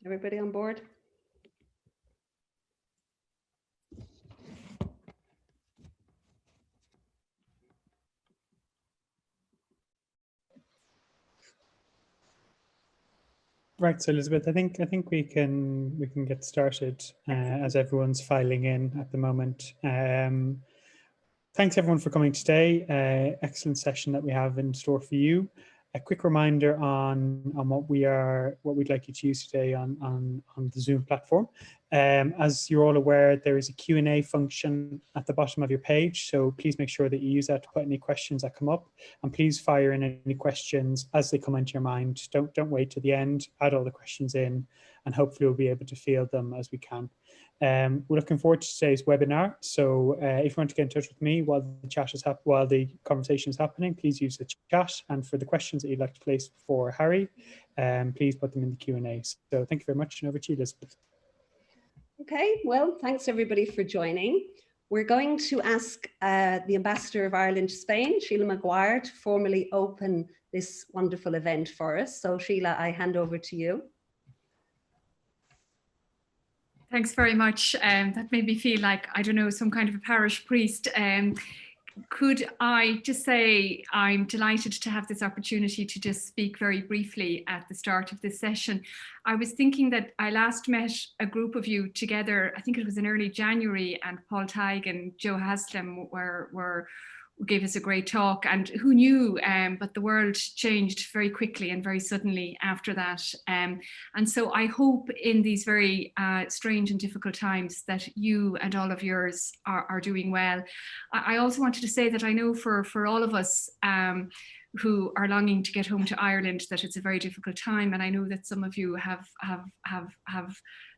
Everybody on board? Right, so Elizabeth, I think we can get started as everyone's filing in at the moment. Thanks everyone for coming today. Excellent session that we have in store for you. A quick reminder on what we'd like you to use today on the Zoom platform. As you're all aware, there is a Q&A function at the bottom of your page, so please make sure that you use that to put any questions that come up, and please fire in any questions as they come into your mind. Don't wait to the end. Add all the questions in, and hopefully we'll be able to field them as we can. We're looking forward to today's webinar. So if you want to get in touch with me while the conversation is happening, please use the chat. And for the questions that you'd like to place for Harry, please put them in the Q&A. So thank you very much, and over to you, Elizabeth. Okay, well, thanks everybody for joining. We're going to ask the Ambassador of Ireland to Spain, Sheila Maguire, to formally open this wonderful event for us. So Sheila, I hand over to you. Thanks very much. That made me feel like, I don't know, some kind of a parish priest. Could I just say I'm delighted to have this opportunity to just speak very briefly at the start of this session. I was thinking that I last met a group of you together, I think it was in early January, and Paul Teig and Joe Haslam gave us a great talk, and who knew, but the world changed very quickly and very suddenly after that. And so I hope in these very strange and difficult times that you and all of yours are doing well. I also wanted to say that I know for all of us who are longing to get home to Ireland, that it's a very difficult time. And I know that some of you have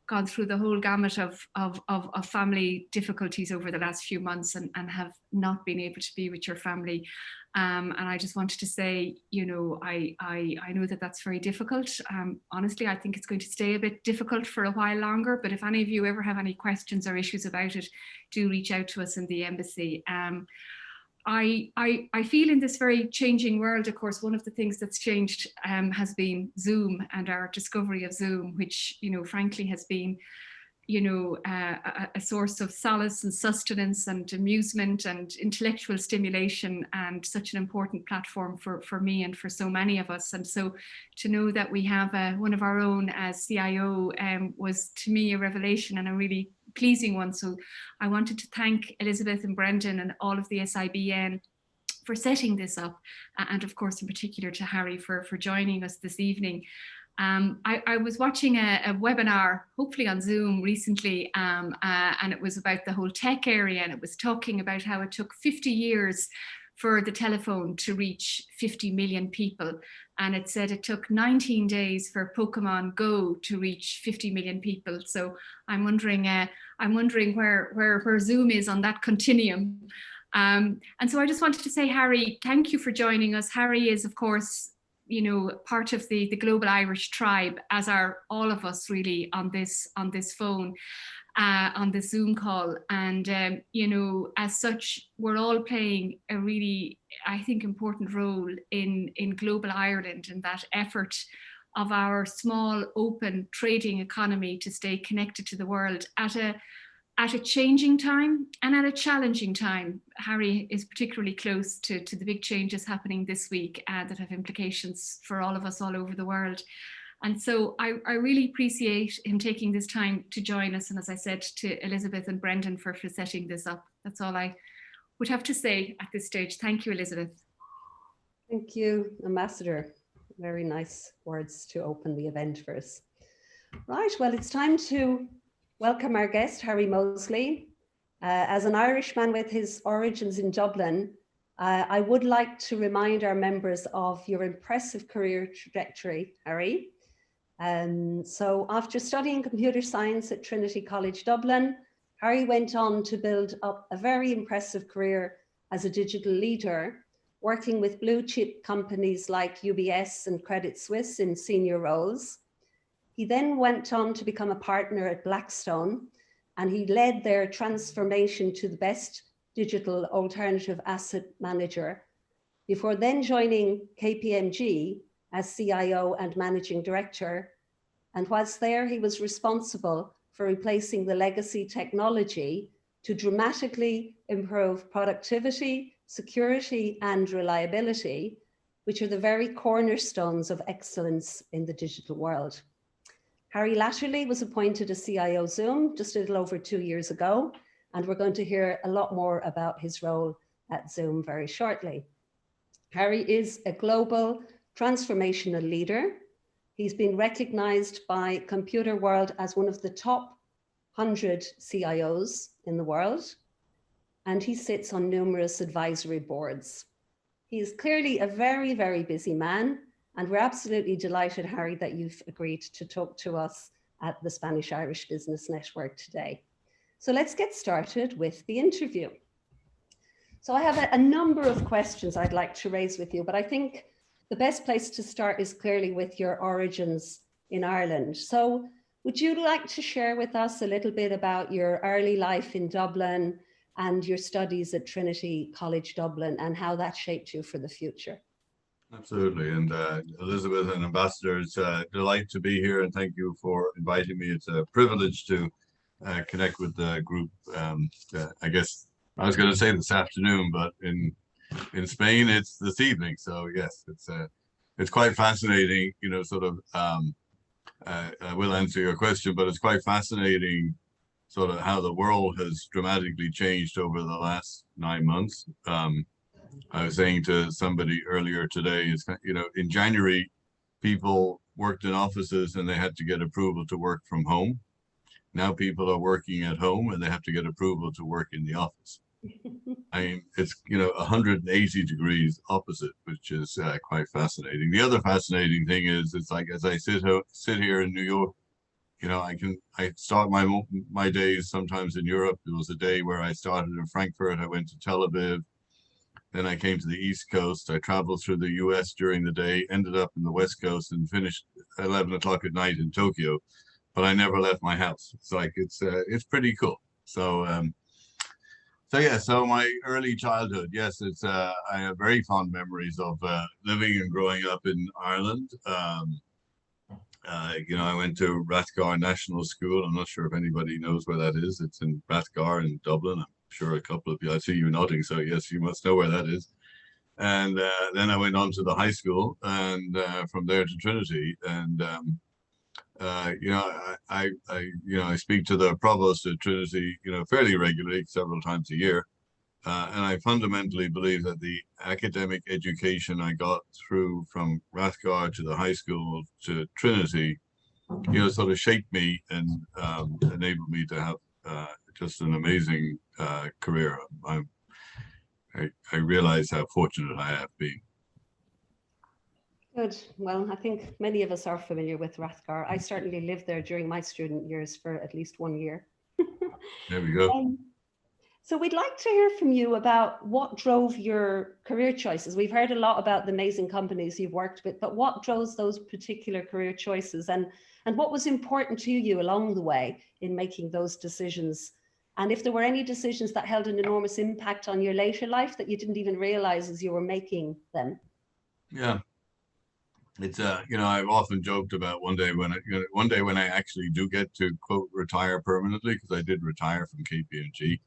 gone through the whole gamut of family difficulties over the last few months and have not been able to be with your family. And I just wanted to say, you know, I know that that's very difficult. Honestly, I think it's going to stay a bit difficult for a while longer, but if any of you ever have any questions or issues about it, do reach out to us in the embassy. I feel in this very changing world, of course, one of the things that's changed has been Zoom and our discovery of Zoom, which, you know, frankly has been, you know, a source of solace and sustenance and amusement and intellectual stimulation, and such an important platform for me and for so many of us. And so to know that we have one of our own as CIO was to me a revelation and a really pleasing one. So I wanted to thank Elizabeth and Brendan and all of the SIBN for setting this up, and of course in particular to Harry for joining us this evening. I was watching a webinar, hopefully on Zoom recently, and it was about the whole tech area, and it was talking about how it took 50 years for the telephone to reach 50 million people. And it said it took 19 days for Pokemon Go to reach 50 million people. So I'm wondering where Zoom is on that continuum. And so I just wanted to say, Harry, thank you for joining us. Harry is, of course, you know, part of the Global Irish Tribe, as are all of us really on this phone. On the Zoom call, and you know, as such, we're all playing a really, I think, important role in global Ireland, and that effort of our small, open trading economy to stay connected to the world at a changing time and at a challenging time. Harry is particularly close to the big changes happening this week that have implications for all of us all over the world. And so I really appreciate him taking this time to join us. And as I said to Elizabeth and Brendan for setting this up. That's all I would have to say at this stage. Thank you, Elizabeth. Thank you, Ambassador. Very nice words to open the event for us. Right, well, it's time to welcome our guest, Harry Moseley. As an Irishman with his origins in Dublin, I would like to remind our members of your impressive career trajectory, Harry. So after studying computer science at Trinity College, Dublin, Harry went on to build up a very impressive career as a digital leader, working with blue chip companies like UBS and Credit Suisse in senior roles. He then went on to become a partner at Blackstone, and he led their transformation to the best digital alternative asset manager, before then joining KPMG as CIO and managing director. And whilst there, he was responsible for replacing the legacy technology to dramatically improve productivity, security, and reliability, which are the very cornerstones of excellence in the digital world. Harry latterly was appointed as CIO Zoom just a little over 2 years ago, and we're going to hear a lot more about his role at Zoom very shortly. Harry is a global transformational leader. He's been recognized by Computer World as one of the top 100 CIOs in the world, and he sits on numerous advisory boards. He is clearly a very, very busy man, and we're absolutely delighted, Harry, that you've agreed to talk to us at the Spanish-Irish Business Network today. So let's get started with the interview. So I have a number of questions I'd like to raise with you, but I think the best place to start is clearly with your origins in Ireland. So would you like to share with us a little bit about your early life in Dublin and your studies at Trinity College Dublin and how that shaped you for the future? Absolutely. And Elizabeth and Ambassador, it's a delight to be here, and thank you for inviting me. It's a privilege to connect with the group. I guess I was going to say this afternoon, but in Spain it's this evening. So yes, it's quite fascinating. You know, sort of. I will answer your question, but it's quite fascinating, sort of how the world has dramatically changed over the last 9 months. I was saying to somebody earlier today, is, you know, in January, people worked in offices and they had to get approval to work from home. Now people are working at home and they have to get approval to work in the office. I mean, it's, you know, 180 degrees opposite, which is quite fascinating. The other fascinating thing is, it's like, as I sit here in New York, you know, I start my days sometimes in Europe. There was a day where I started in Frankfurt, I went to Tel Aviv, then I came to the East Coast. I traveled through the US during the day, ended up in the West Coast, and finished 11 o'clock at night in Tokyo. But I never left my house. It's like, it's pretty cool. So my early childhood, yes, I have very fond memories of living and growing up in Ireland. You know, I went to Rathgar National School. I'm not sure if anybody knows where that is. It's in Rathgar in Dublin. I'm sure a couple of you, I see you nodding, so yes, you must know where that is. And then I went on to the high school, and from there to Trinity. And you know, I speak to the provost at Trinity, you know, fairly regularly, several times a year. And I fundamentally believe that the academic education I got through from Rathgar to the high school to Trinity, you know, sort of shaped me and enabled me to have just an amazing career. I realize how fortunate I have been. Good. Well, I think many of us are familiar with Rathgar. I certainly lived there during my student years for at least 1 year. There we go. So we'd like to hear from you about what drove your career choices. We've heard a lot about the amazing companies you've worked with, but what drove those particular career choices, and what was important to you along the way in making those decisions? And if there were any decisions that held an enormous impact on your later life that you didn't even realize as you were making them. Yeah. It's you know, I've often joked about one day when I actually do get to, quote, retire permanently, because I did retire from KPMG,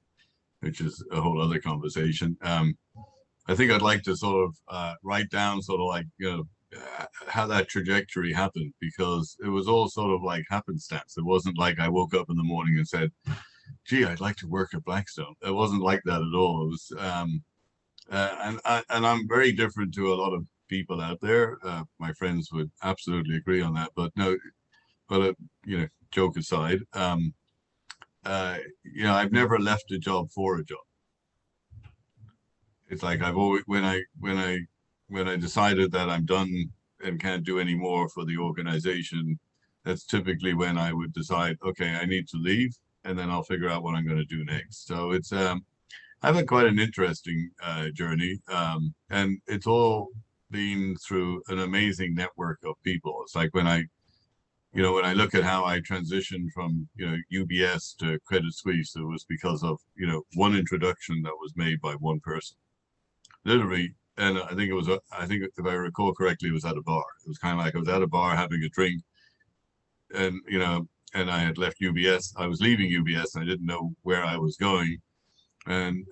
which is a whole other conversation. I think I'd like to sort of write down sort of like, you know, how that trajectory happened, because it was all sort of like happenstance. It wasn't like I woke up in the morning and said, gee, I'd like to work at Blackstone. It wasn't like that at all. It was, and I'm very different to a lot of people out there. My friends would absolutely agree on that, but no, but you know, joke aside, you know, I've never left a job for a job. It's like I've always, when I decided that I'm done and can't do any more for the organization, that's typically when I would decide, okay, I need to leave, and then I'll figure out what I'm going to do next. So it's I've had quite an interesting journey, and it's all been through an amazing network of people. It's like when when I look at how I transitioned from, UBS to Credit Suisse, it was because of, one introduction that was made by one person. Literally, and I think if I recall correctly, it was at a bar. It was kind of like I was at a bar having a drink, and, and I had left UBS. I was leaving UBS, and I didn't know where I was going. And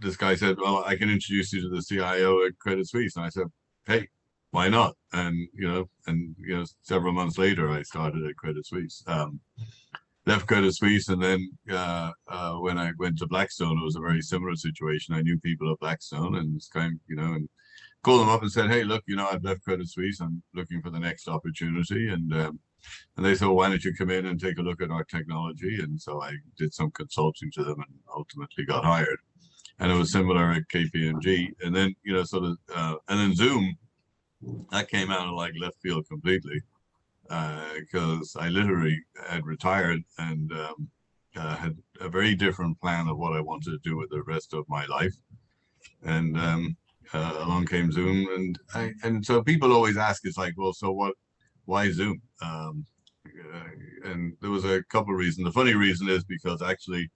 this guy said, "Well, I can introduce you to the CIO at Credit Suisse." And I said, "Hey, why not?" And several months later, I started at Credit Suisse. Left Credit Suisse, and then when I went to Blackstone, it was a very similar situation. I knew people at Blackstone, and it's kind of, and called them up and said, "Hey, look, I've left Credit Suisse. I'm looking for the next opportunity." And they said, "Well, why don't you come in and take a look at our technology?" And so I did some consulting to them, and ultimately got hired. And it was similar at KPMG. And then, and then Zoom, that came out of like left field completely, because I literally had retired and had a very different plan of what I wanted to do with the rest of my life. And along came Zoom, and so people always ask, it's like, well, so why Zoom? And there was a couple of reasons. The funny reason is because actually,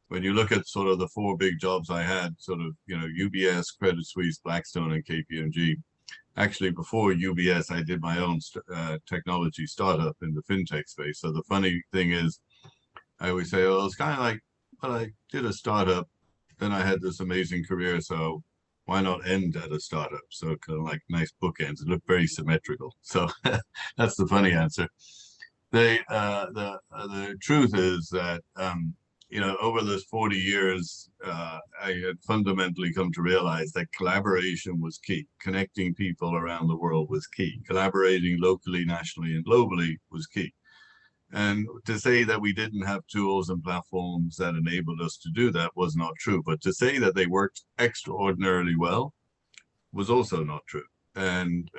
when you look at sort of the four big jobs I had, sort of, UBS, Credit Suisse, Blackstone, and KPMG. Actually, before UBS, I did my own technology startup in the fintech space. So the funny thing is, I always say, "Oh, it's kind of like, well, I did a startup, then I had this amazing career, so why not end at a startup?" So kind of like nice bookends. It looked very symmetrical. So that's the funny answer. The truth is that over those 40 years, I had fundamentally come to realize that collaboration was key. Connecting people around the world was key. Collaborating locally, nationally, and globally was key. And to say that we didn't have tools and platforms that enabled us to do that was not true. But to say that they worked extraordinarily well was also not true. And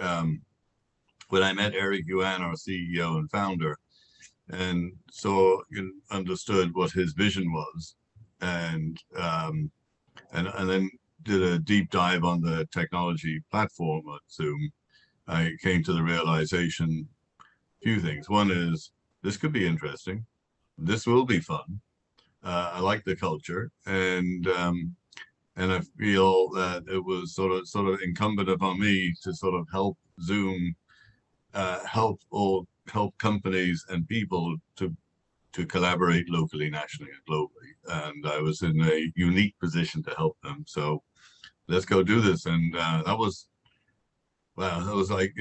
when I met Eric Yuan, our CEO and founder, and so understood what his vision was, and then did a deep dive on the technology platform at Zoom, I came to the realization, few things. One is, this could be interesting. This will be fun. I like the culture, and I feel that it was sort of incumbent upon me to sort of help Zoom, help companies and people to collaborate locally, nationally, and globally. And I was in a unique position to help them. So let's go do this. And that was like,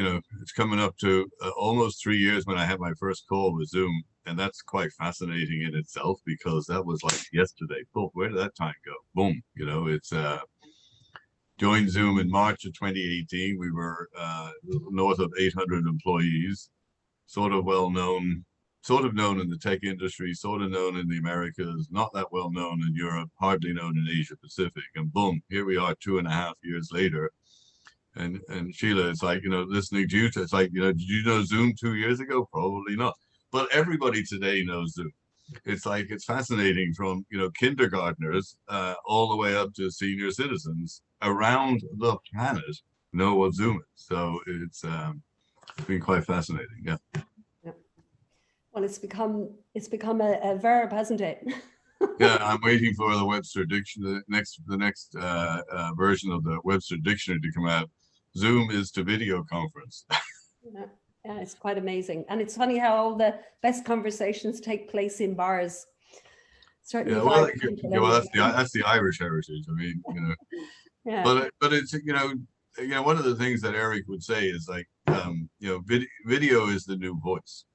it's coming up to almost 3 years when I had my first call with Zoom. And that's quite fascinating in itself, because that was like yesterday. Oh, where did that time go? Boom. It's joined Zoom in March of 2018. We were north of 800 employees, sort of known in the tech industry, sort of known in the Americas, not that well known in Europe, hardly known in Asia Pacific. And boom, here we are 2.5 years later. And Sheila, it's like, listening to you, it's like, did you know Zoom 2 years ago? Probably not. But everybody today knows Zoom. It's like, it's fascinating, from, kindergartners all the way up to senior citizens around the planet know what Zoom is. So it's been quite fascinating. Yeah. Well, it's become a verb, hasn't it? Yeah, I'm waiting for the Webster dictionary, the next version of the Webster dictionary to come out. Zoom is to video conference. Yeah, it's quite amazing. And it's funny how all the best conversations take place in bars. Certainly. Yeah, well, that's the Irish heritage. I mean, Yeah. But it's, one of the things that Eric would say is like, video is the new voice.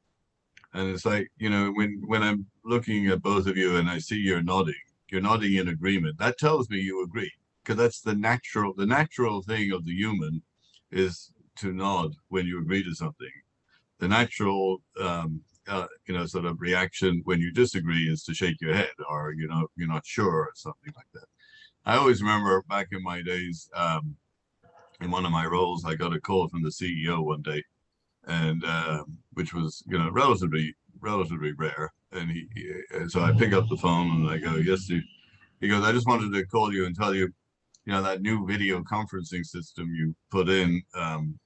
And it's like, when I'm looking at both of you and I see you're nodding in agreement, that tells me you agree, because that's the natural thing of the human is to nod when you agree to something. The natural, sort of reaction when you disagree is to shake your head, or, you're not sure, or something like that. I always remember back in my days, in one of my roles, I got a call from the CEO one day, and which was relatively rare. And so I pick up the phone and I go, "Yes, Steve." He goes, "I just wanted to call you and tell you that new video conferencing system you put in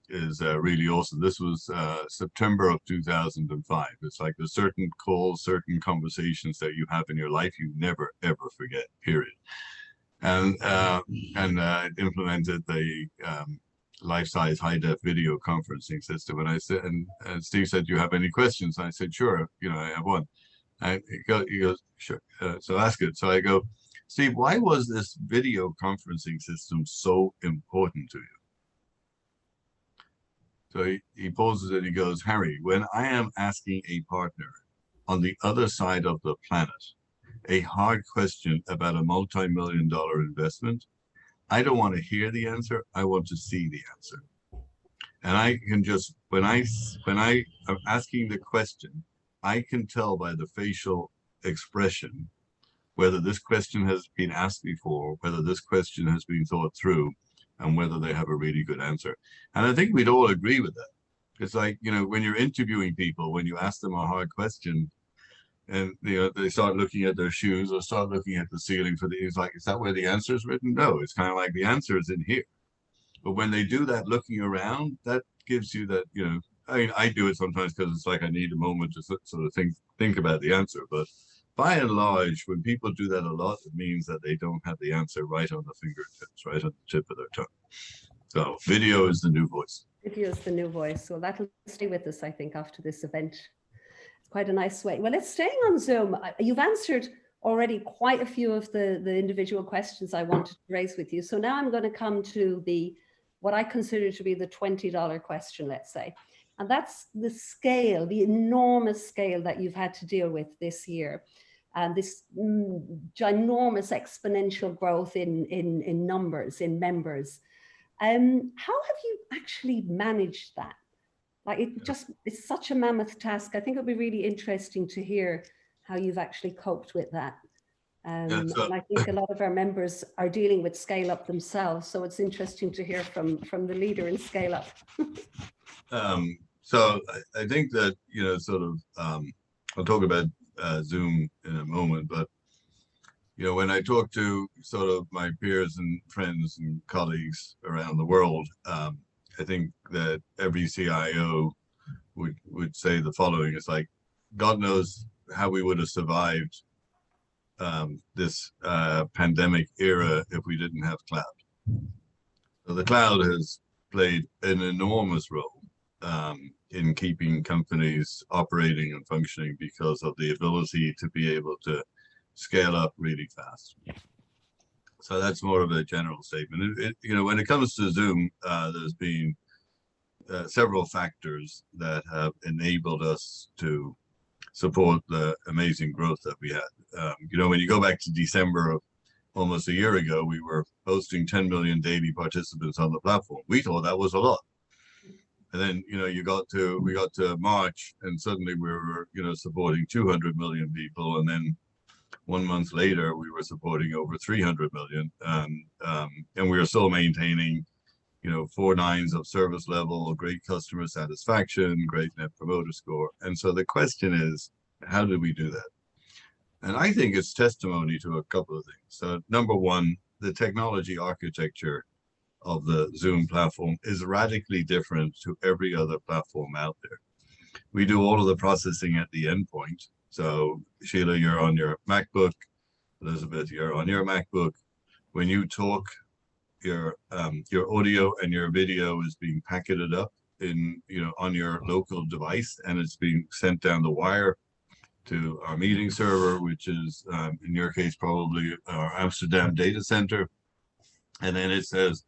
is really awesome. This was September of 2005. It's like there's certain calls, certain conversations that you have in your life you never ever forget. Period. And implemented the life-size high-def video conferencing system. And I said, and Steve said, "Do you have any questions?" And I said, "Sure. I have one." And he goes, "Sure. So ask it." So I go, "Steve, why was this video conferencing system so important to you?" So he pauses and he goes, "Harry, when I am asking a partner on the other side of the planet a hard question about a multi-million-dollar investment, I don't want to hear the answer. I want to see the answer. And I can just, when I am asking the question, I can tell by the facial expression whether this question has been asked before, whether this question has been thought through, and whether they have a really good answer." And I think we'd all agree with that. It's like, when you're interviewing people, when you ask them a hard question, and they start looking at their shoes or start looking at the ceiling it's like, is that where the answer is written? No, it's kind of like the answer is in here. But when they do that looking around, that gives you that, I mean, I do it sometimes because it's like I need a moment to sort of think about the answer. But by and large, when people do that a lot, it means that they don't have the answer right on the fingertips, right on the tip of their tongue. So video is the new voice. Video is the new voice. So that'll stay with us, I think, after this event. Quite a nice way. Well, it's staying on Zoom. You've answered already quite a few of the individual questions I wanted to raise with you. So now I'm going to come to what I consider to be the $20 question, let's say. And that's the scale, the enormous scale that you've had to deal with this year. And this ginormous exponential growth in numbers, in members. How have you actually managed that? Like it's such a mammoth task. I think it'll be really interesting to hear how you've actually coped with that. And I think a lot of our members are dealing with scale up themselves. So it's interesting to hear from the leader in scale up. So I think that, I'll talk about Zoom in a moment, but, when I talk to sort of my peers and friends and colleagues around the world, I think that every CIO would say the following. It's like, God knows how we would have survived this pandemic era if we didn't have cloud. So the cloud has played an enormous role in keeping companies operating and functioning because of the ability to be able to scale up really fast. So that's more of a general statement. When it comes to Zoom, there's been several factors that have enabled us to support the amazing growth that we had. When you go back to December of almost a year ago, we were hosting 10 million daily participants on the platform. We thought that was a lot. And then, we got to March and suddenly we were, supporting 200 million people. And then 1 month later, we were supporting over 300 million. And we are still maintaining, 4 nines of service level, great customer satisfaction, great net promoter score. And so the question is, how did we do that? And I think it's testimony to a couple of things. So number one, the technology architecture of the Zoom platform is radically different to every other platform out there. We do all of the processing at the endpoint. So Sheila, you're on your MacBook. Elizabeth, you're on your MacBook. When you talk, your audio and your video is being packeted up on your local device, and it's being sent down the wire to our meeting server, which is in your case probably our Amsterdam data center. And then it says,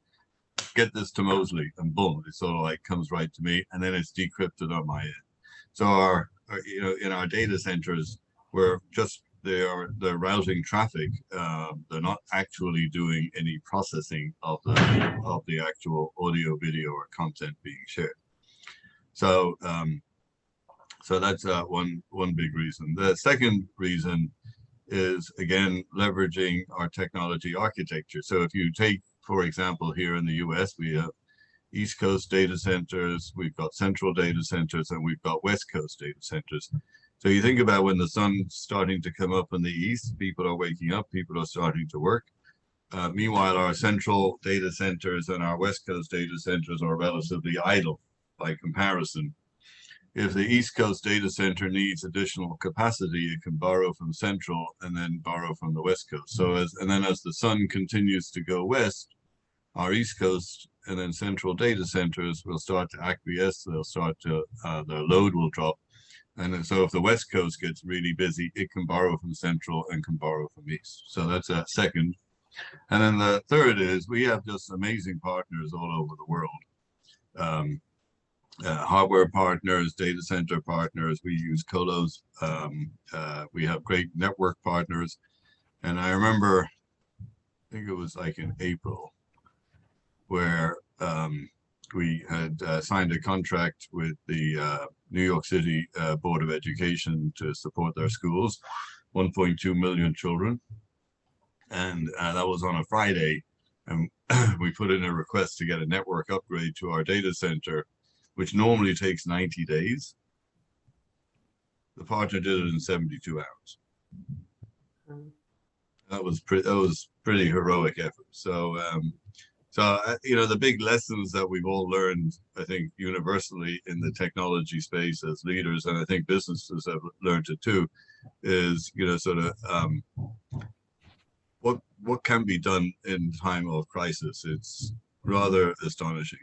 get this to Moseley, and boom, it sort of like comes right to me, and then it's decrypted on my end. So in our data centers, they're routing traffic. They're not actually doing any processing of the actual audio, video, or content being shared. So that's one big reason. The second reason is, again, leveraging our technology architecture. So if you take, for example, here in the US, we have East Coast data centers, we've got central data centers, and we've got West Coast data centers. So you think about when the sun's starting to come up in the east, people are waking up, people are starting to work. Meanwhile, our central data centers and our West Coast data centers are relatively idle by comparison. If the East Coast data center needs additional capacity, it can borrow from Central and then borrow from the West Coast. So as the sun continues to go west, our East Coast and then Central data centers will start to acquiesce. They'll start to, their load will drop. And then, so if the West Coast gets really busy, it can borrow from Central and can borrow from East. So that's a second. And then the third is we have just amazing partners all over the world. Hardware partners, data center partners. We use colos. We have great network partners. And I remember, I think it was like in April, where we had signed a contract with the New York City Board of Education to support their schools, 1.2 million children. And that was on a Friday. And we put in a request to get a network upgrade to our data center, which normally takes 90 days. The partner did it in 72 hours. That was pretty heroic effort. So, you know, the big lessons that we've all learned, I think, universally in the technology space as leaders, and I think businesses have learned it too, is, you know, sort of what can be done in time of crisis. It's rather astonishing.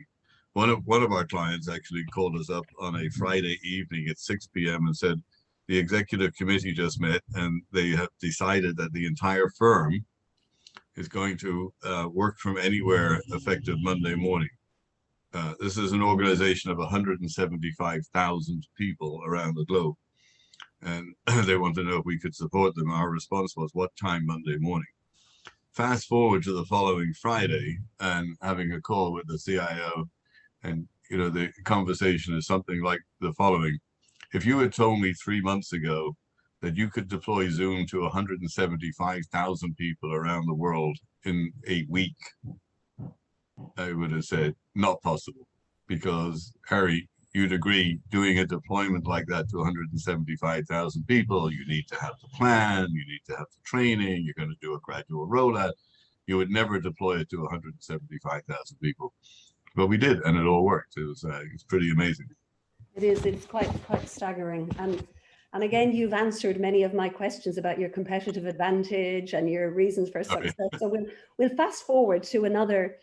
One of our clients actually called us up on a Friday evening at 6 p.m. and said the executive committee just met and they have decided that the entire firm is going to work from anywhere effective Monday morning. This is an organization of 175,000 people around the globe. And they want to know if we could support them. Our response was, what time Monday morning? Fast forward to the following Friday and having a call with the CIO. And, you know, the conversation is something like the following. If you had told me 3 months ago that you could deploy Zoom to 175,000 people around the world in a week, I would have said, not possible. Because, Harry, you'd agree, doing a deployment like that to 175,000 people, you need to have the plan, you need to have the training, you're going to do a gradual rollout. You would never deploy it to 175,000 people. But we did, and it all worked. It was pretty amazing. It is. It's quite staggering. And again, you've answered many of my questions about your competitive advantage and your reasons for success. Okay. So we'll fast forward to another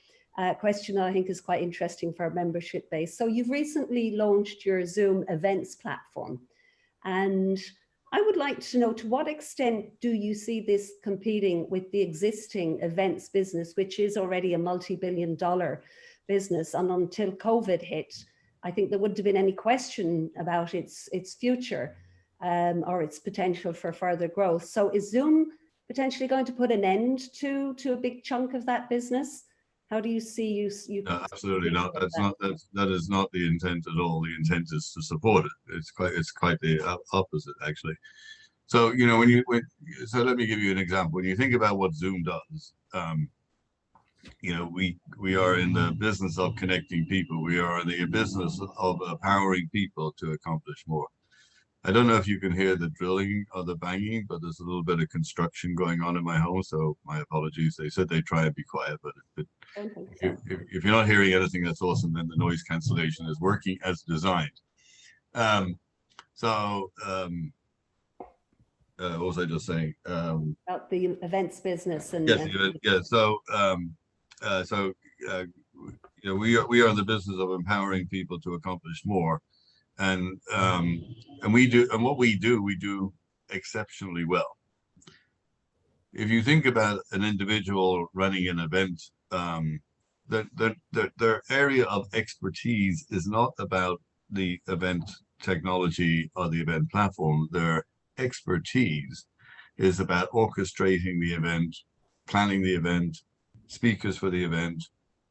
question that I think is quite interesting for our membership base. So you've recently launched your Zoom events platform. And I would like to know, to what extent do you see this competing with the existing events business, which is already a multi-billion-dollar business? And until COVID hit, I think there wouldn't have been any question about its future or its potential for further growth. So is Zoom potentially going to put an end to a big chunk of that business? How do you see you? No, absolutely not. That is not the intent at all. The intent is to support it. It's quite the opposite, actually. So, you know, so let me give you an example. When you think about what Zoom does, you know, we are in the business of connecting people. We are in the business of empowering people to accomplish more. I don't know if you can hear the drilling or the banging, but there's a little bit of construction going on in my home, so my apologies. They said they try and be quiet, but if you're not hearing anything, that's awesome. Then the noise cancellation is working as designed. What was I just saying? About the events business and yes, yeah. So you know, we are in the business of empowering people to accomplish more. And what we do exceptionally well. If you think about an individual running an event, their area of expertise is not about the event technology or the event platform. Their expertise is about orchestrating the event, planning the event, speakers for the event,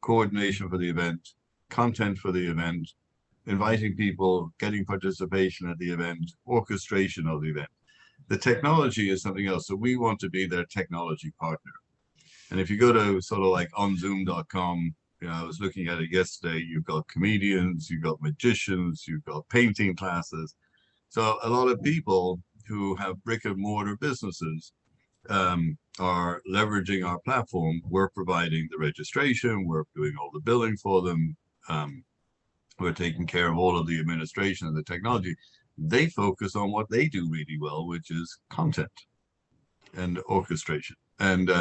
coordination for the event, content for the event, inviting people, getting participation at the event, orchestration of the event. The technology is something else. So we want to be their technology partner. And if you go to sort of like onzoom.com, you know, I was looking at it yesterday, you've got comedians, you've got magicians, you've got painting classes. So a lot of people who have brick and mortar businesses are leveraging our platform. We're providing the registration, we're doing all the billing for them, we're taking care of all of the administration and the technology. They focus on what they do really well, which is content and orchestration. And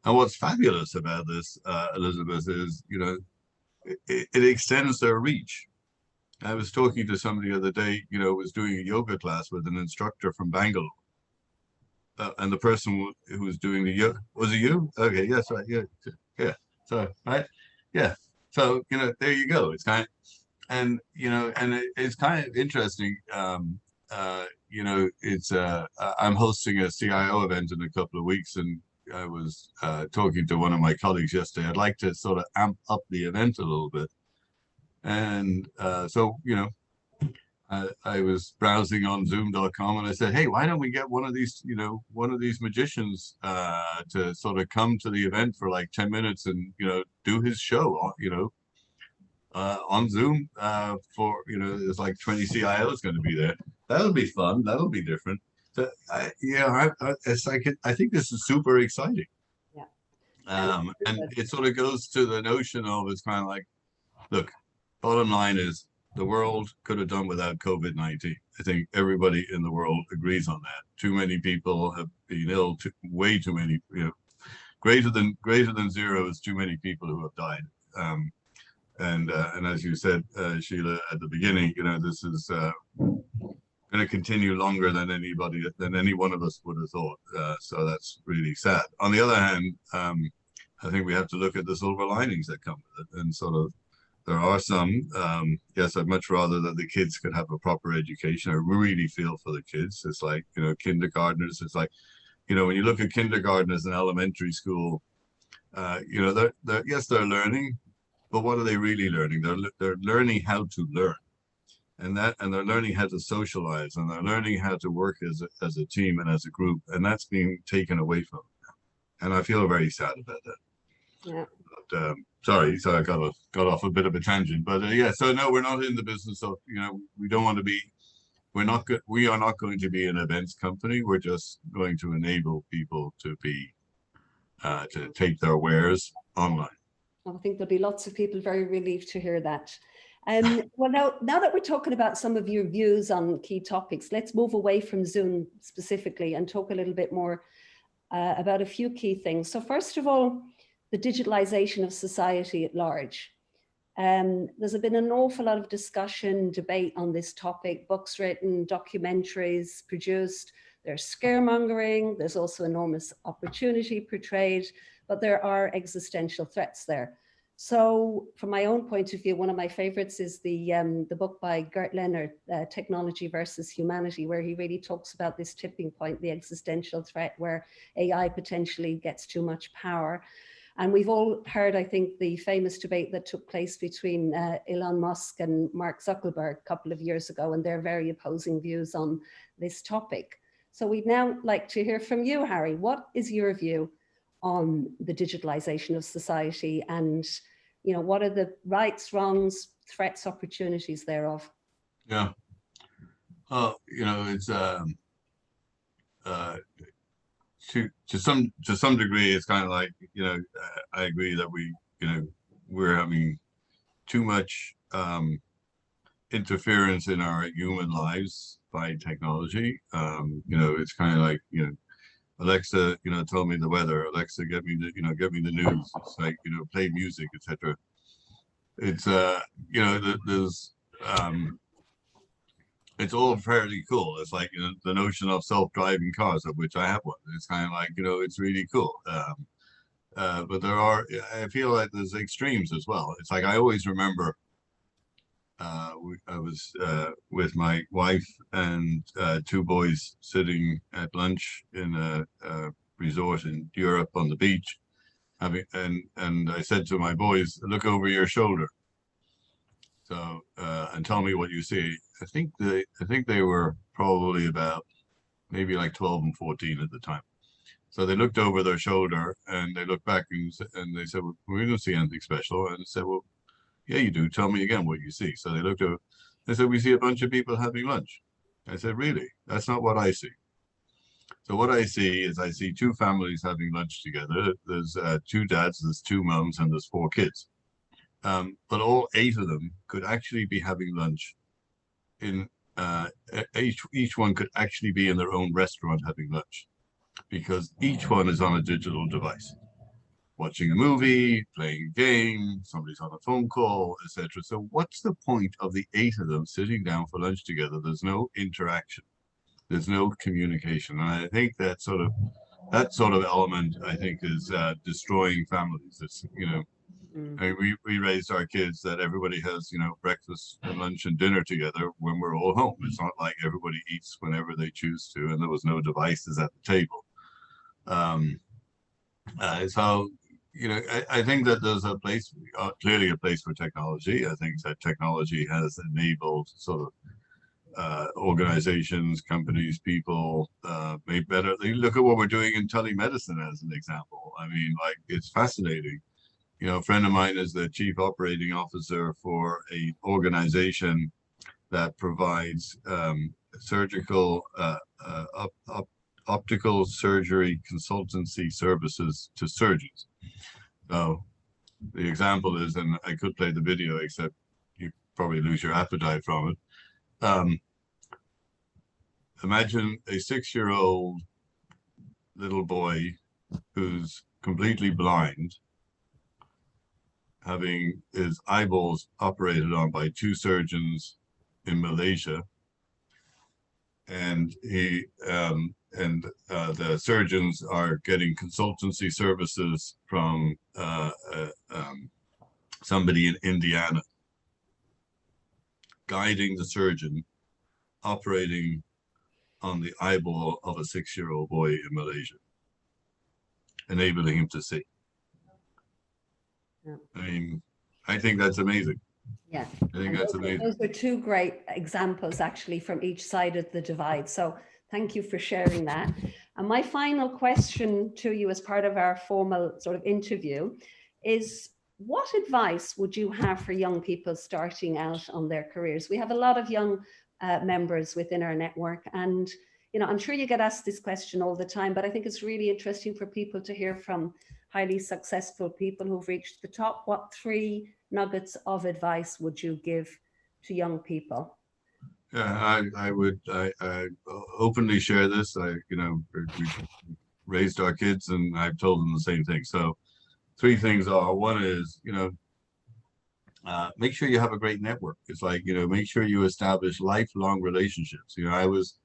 what's fabulous about this, Elizabeth, is, you know, it extends their reach. I was talking to somebody the other day, you know, was doing a yoga class with an instructor from Bangalore. And the person who was doing the yoga, was it you? Okay, yes, right, yeah. So, right, yeah. So, you know, there you go. It's kind of, and, you know, and it's kind of interesting. You know, it's, I'm hosting a CIO event in a couple of weeks, and I was talking to one of my colleagues yesterday. I'd like to sort of amp up the event a little bit. And so, you know, I was browsing on zoom.com and I said, hey, why don't we get one of these, you know, one of these magicians to sort of come to the event for like 10 minutes and, you know, do his show, you know, on Zoom for, you know, there's like 20 CIOs going to be there. That'll be fun. That'll be different. So, it's like, I think this is super exciting. Yeah. And it sort of goes to the notion of, it's kind of like, look, bottom line is, the world could have done without COVID-19. I think everybody in the world agrees on that. Too many people have been ill, way too many, you know, greater than zero is too many people who have died. And as you said, Sheila, at the beginning, you know, this is going to continue longer than any one of us would have thought. So that's really sad. On the other hand, I think we have to look at the silver linings that come with it, and sort of, there are some, yes, I'd much rather that the kids could have a proper education. I really feel for the kids. It's like, you know, kindergartners, it's like, you know, when you look at kindergartners in elementary school, you know, yes, they're learning, but what are they really learning? They're learning how to learn, and they're learning how to socialize, and they're learning how to work as a team and as a group, and that's being taken away from them. And I feel very sad about that. Yeah. But, sorry, so I got off a bit of a tangent, but yeah. So no, we're not in the business of, you know, we don't want to be. We are not going to be an events company. We're just going to enable people to be to take their wares online. I think there'll be lots of people very relieved to hear that. Well, now that we're talking about some of your views on key topics, let's move away from Zoom specifically and talk a little bit more about a few key things. So first of all, the digitalization of society at large. There's been an awful lot of discussion, debate on this topic, books written, documentaries produced. There's scaremongering, there's also enormous opportunity portrayed, but there are existential threats there. So from my own point of view, one of my favorites is the book by Gert Leonard, Technology versus Humanity, where he really talks about this tipping point, the existential threat where AI potentially gets too much power. And we've all heard, I think, the famous debate that took place between Elon Musk and Mark Zuckerberg a couple of years ago, and their very opposing views on this topic. So we'd now like to hear from you, Harry. What is your view on the digitalization of society, and, you know, what are the rights, wrongs, threats, opportunities thereof? Yeah. You know, it's to some degree, it's kind of like, you know, I agree that we're having too much interference in our human lives by technology. You know, it's kind of like, you know, Alexa, you know, tell me the weather. Alexa, get me the news. It's like, you know, play music, etc. It's you know, there's it's all fairly cool. It's like, you know, the notion of self-driving cars, of which I have one. It's kind of like, you know, it's really cool. But I feel like there's extremes as well. It's like, I always remember I was with my wife and two boys sitting at lunch in a resort in Europe on the beach, and I said to my boys, look over your shoulder. So and tell me what you see. I think they were probably about maybe like 12 and 14 at the time. So they looked over their shoulder and they looked back and they said, well, we don't see anything special. And I said, well, yeah, you do. Tell me again what you see. So they looked over. They said, we see a bunch of people having lunch. I said, really? That's not what I see. So what I see is I see two families having lunch together. There's two dads, there's two mums, and there's four kids. But all 8 of them could actually be having lunch in each one could actually be in their own restaurant having lunch, because each one is on a digital device, watching a movie, playing a game, somebody's on a phone call, etc. So what's the point of the 8 of them sitting down for lunch together? There's no interaction. There's no communication. And I think that sort of element, I think, is destroying families. It's, I mean, we raised our kids that everybody has, breakfast and lunch and dinner together when we're all home. It's not like everybody eats whenever they choose to, and there was no devices at the table. So, I think that there's a place, clearly a place for technology. I think that technology has enabled sort of organizations, companies, people made better. Look at what we're doing in telemedicine as an example. I mean, like, it's fascinating. A friend of mine is the chief operating officer for an organization that provides surgical optical surgery consultancy services to surgeons. So the example is, and I could play the video, except you probably lose your appetite from it. Imagine a 6-year-old little boy who's completely blind, having his eyeballs operated on by 2 surgeons in Malaysia, and the surgeons are getting consultancy services from somebody in Indiana, guiding the surgeon, operating on the eyeball of a 6-year-old boy in Malaysia, enabling him to see. Yeah. I mean, I think that's amazing. Yeah, I think that's amazing. Those are 2 great examples actually from each side of the divide. So thank you for sharing that. And my final question to you as part of our formal sort of interview is, what advice would you have for young people starting out on their careers? We have a lot of young members within our network, and I'm sure you get asked this question all the time, but I think it's really interesting for people to hear from highly successful people who've reached the top. What 3 nuggets of advice would you give to young people? Yeah, I would openly share this. we raised our kids, and I've told them the same thing. So 3 things are: one is, make sure you have a great network. It's like, make sure you establish lifelong relationships. I was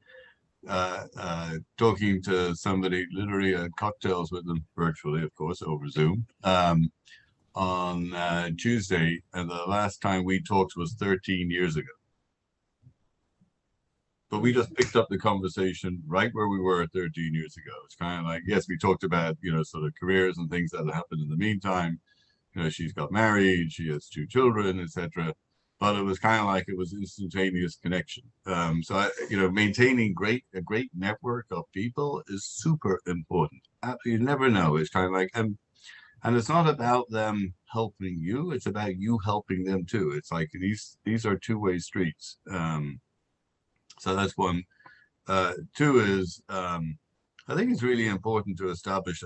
talking to somebody literally at cocktails with them virtually, of course, over Zoom, on Tuesday, and the last time we talked was 13 years ago. But we just picked up the conversation right where we were 13 years ago. It's kind of like, yes, we talked about, sort of careers and things that happened in the meantime. She's got married, she has 2 children, etc. But it was kind of like it was instantaneous connection. So maintaining a great network of people is super important. You never know. It's kind of like, and it's not about them helping you. It's about you helping them too. It's like these are 2-way streets. So that's one. 2 is, I think it's really important to establish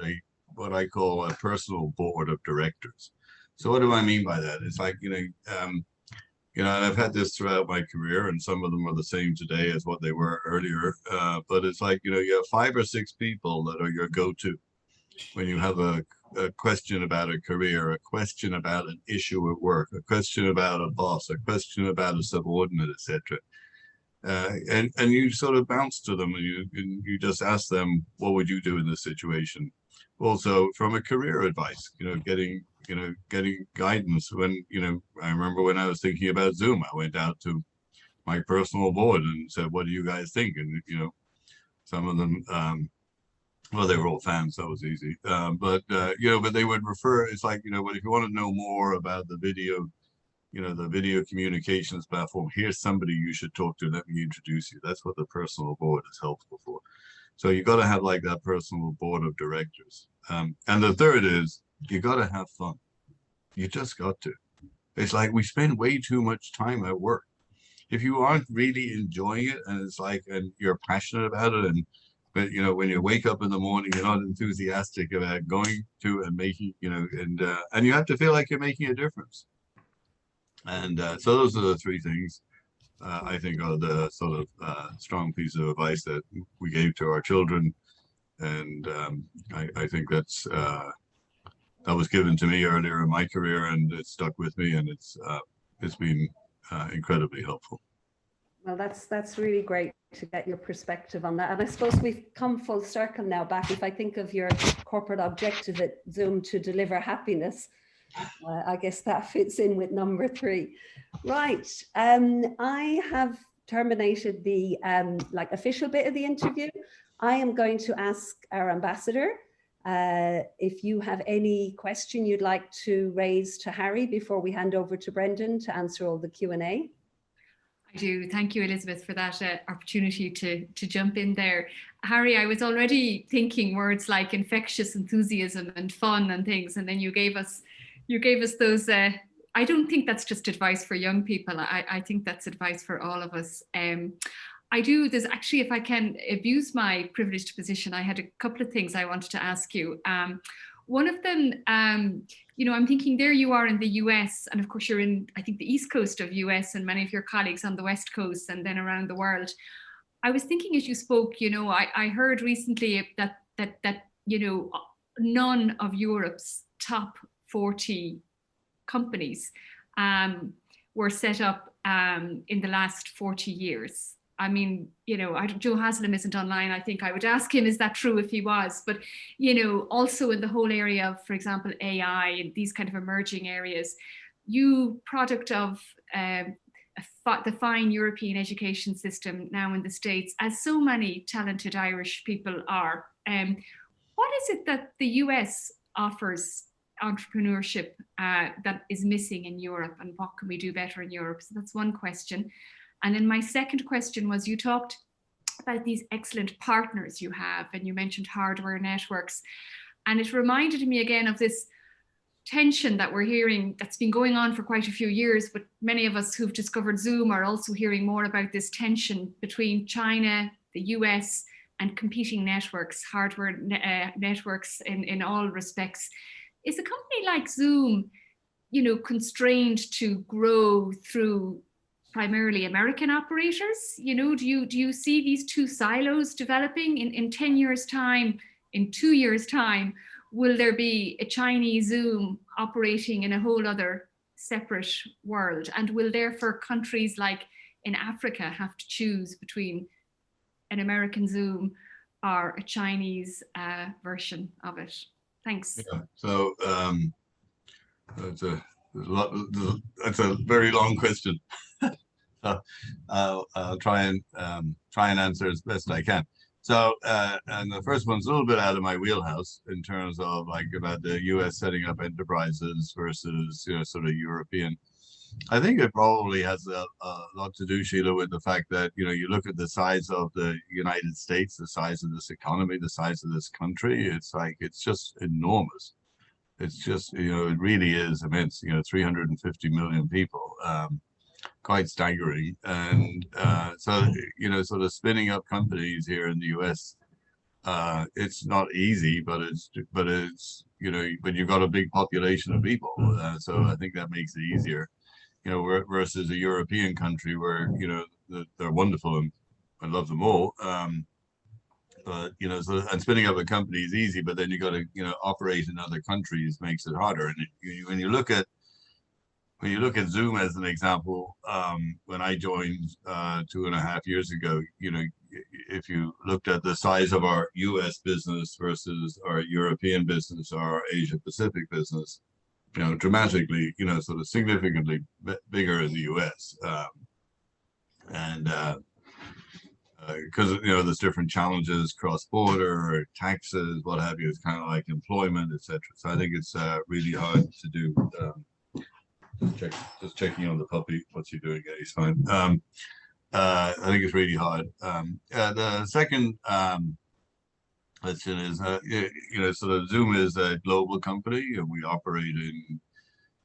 what I call a personal board of directors. So what do I mean by that? It's like, and I've had this throughout my career, and some of them are the same today as what they were earlier. But it's like, you have 5 or 6 people that are your go-to when you have a question about a career, a question about an issue at work, a question about a boss, a question about a subordinate, etc. And you sort of bounce to them, and you just ask them, what would you do in this situation? Also, from a career advice, getting guidance. When, I remember when I was thinking about Zoom, I went out to my personal board and said, what do you guys think? And, some of them, well, they were all fans, so it was easy. But they would refer, it's like, but if you want to know more about the video, the video communications platform, here's somebody you should talk to. Let me introduce you. That's what the personal board is helpful for. So you got to have like that personal board of directors. And the 3rd is, you got to have fun. You just got to. It's like we spend way too much time at work. If you aren't really enjoying it, and it's like, and you're passionate about it, and but you know, when you wake up in the morning, you're not enthusiastic about going to and making, you know, and you have to feel like you're making a difference. And so those are the three things I think are the sort of strong piece of advice that we gave to our children. And I think that was given to me earlier in my career, and it stuck with me, and it's been incredibly helpful. Well, that's really great to get your perspective on that. And I suppose we've come full circle now back. If I think of your corporate objective at Zoom to deliver happiness, I guess that fits in with number 3. Right. I have terminated the official bit of the interview. I am going to ask our ambassador if you have any question you'd like to raise to Harry before we hand over to Brendan to answer all the Q&A. I do. Thank you, Elizabeth, for that opportunity to jump in there. Harry, I was already thinking words like infectious enthusiasm and fun and things, and then you gave us those. I don't think that's just advice for young people. I think that's advice for all of us. There's actually, if I can abuse my privileged position, I had a couple of things I wanted to ask you. One of them, I'm thinking there you are in the US, and of course you're in, I think, the East Coast of US, and many of your colleagues on the West Coast and then around the world. I was thinking as you spoke, I heard recently that none of Europe's top 40 companies were set up in the last 40 years. I mean, Joe Haslam isn't online. I think I would ask him, is that true if he was? But, also in the whole area of, for example, AI and these kind of emerging areas, you product of the fine European education system now in the States, as so many talented Irish people are. What is it that the US offers entrepreneurship that is missing in Europe, and what can we do better in Europe? So that's one question. And then my second question was, you talked about these excellent partners you have, and you mentioned hardware networks. And it reminded me again of this tension that we're hearing that's been going on for quite a few years, but many of us who've discovered Zoom are also hearing more about this tension between China, the US, and competing networks, hardware networks in all respects. Is a company like Zoom, constrained to grow through primarily American operators? Do you see these two silos developing in 10 years' time, in 2 years' time? Will there be a Chinese Zoom operating in a whole other separate world? And will therefore countries like in Africa have to choose between an American Zoom or a Chinese version of it? Thanks. Yeah. So that's a very long question. So I'll try and answer as best I can. So and the first one's a little bit out of my wheelhouse in terms of about the US setting up enterprises versus sort of European. I think it probably has a lot to do, Sheila, with the fact that you look at the size of the United States, the size of this economy, the size of this country. It's just enormous. It's just it really is immense. 350 million people. Quite staggering. And so sort of spinning up companies here in the US, it's not easy, but it's but you've got a big population of people, so I think that makes it easier, versus a European country where they're wonderful and I love them all, but and spinning up a company is easy, but then you got to operate in other countries makes it harder. And when you look at Zoom as an example, when I joined 2.5 years ago, if you looked at the size of our US business versus our European business or our Asia Pacific business, dramatically, sort of significantly bigger in the US. Because there's different challenges, cross-border, taxes, what have you. It's kind of like employment, etc. So I think it's really hard to do. Just checking on the puppy. What's he doing? Yeah, he's fine. I think it's really hard. The second question is, sort of Zoom is a global company, and we operate in,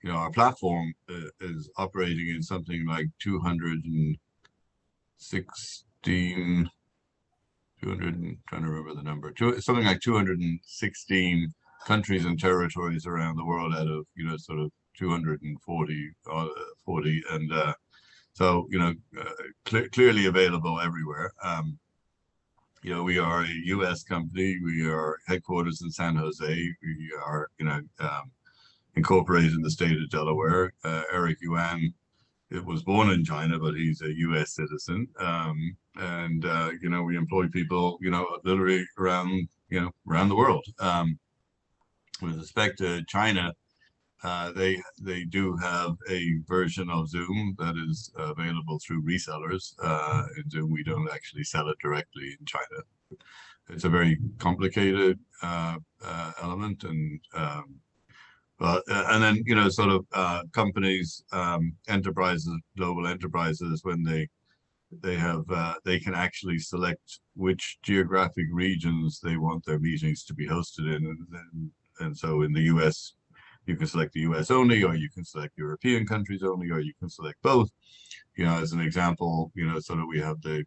our platform is operating in something like 216 trying to remember the number, something like 216 countries and territories around the world out of, sort of 240, and so, clearly available everywhere. We are a U.S. company. We are headquarters in San Jose. We are, incorporated in the state of Delaware. Eric Yuan, it was born in China, but he's a U.S. citizen. And we employ people, literally around the world. With respect to China, they do have a version of Zoom that is available through resellers. In Zoom, we don't actually sell it directly in China. It's a very complicated element, and then sort of companies, enterprises, global enterprises, when they can actually select which geographic regions they want their meetings to be hosted in, and so in the US, you can select the US only, or you can select European countries only, or you can select both. As an example, sort of we have the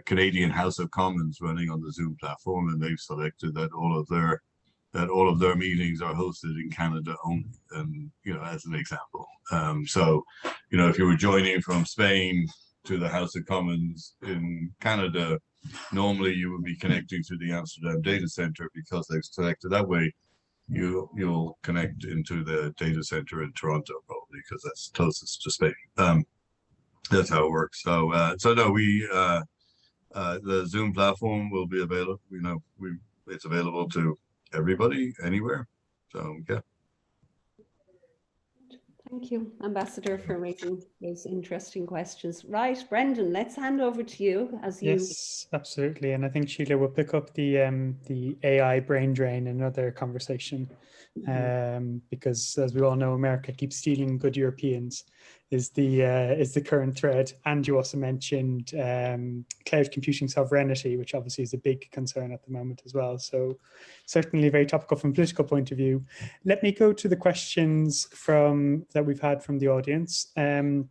Canadian House of Commons running on the Zoom platform, and they've selected that all of their meetings are hosted in Canada only, and as an example. So if you were joining from Spain to the House of Commons in Canada, normally you would be connecting to the Amsterdam data center, because they've selected that way. You'll connect into the data center in Toronto, probably, because that's closest to Spain. That's how it works. So no, the Zoom platform will be available. It's available to everybody, anywhere. So yeah. Thank you, Ambassador, for raising those interesting questions. Right, Brendan, let's hand over to you as you. Yes, absolutely. And I think Sheila will pick up the AI brain drain in another conversation, because as we all know, America keeps stealing good Europeans is the current thread. And you also mentioned cloud computing sovereignty, which obviously is a big concern at the moment as well. So certainly very topical from a political point of view. Let me go to the questions that we've had from the audience. I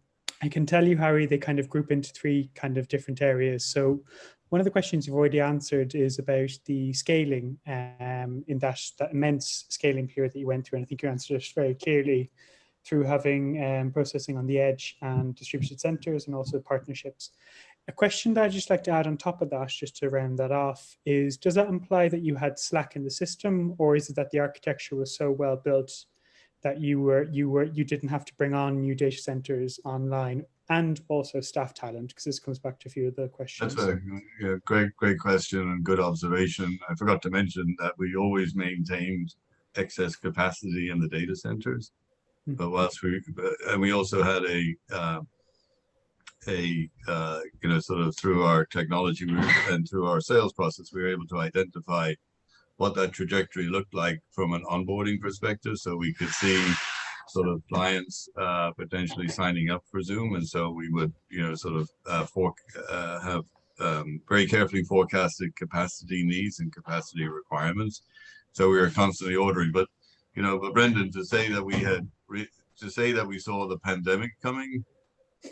can tell you, Harry, they kind of group into three kind of different areas. So one of the questions you've already answered is about the scaling in that immense scaling period that you went through. And I think you answered it very clearly through having processing on the edge and distributed centers and also partnerships. A question that I'd just like to add on top of that, just to round that off, is does that imply that you had slack in the system, or is it that the architecture was so well built that you didn't have to bring on new data centers online, and also staff talent? Because this comes back to a few of the questions. That's a great question and good observation. I forgot to mention that we always maintained excess capacity in the data centers, but we also had sort of through our technology and through our sales process, we were able to identify what that trajectory looked like from an onboarding perspective, so we could see sort of clients potentially signing up for Zoom, and so we would have very carefully forecasted capacity needs and capacity requirements. So we were constantly ordering, but Brendan, to say that we saw the pandemic coming,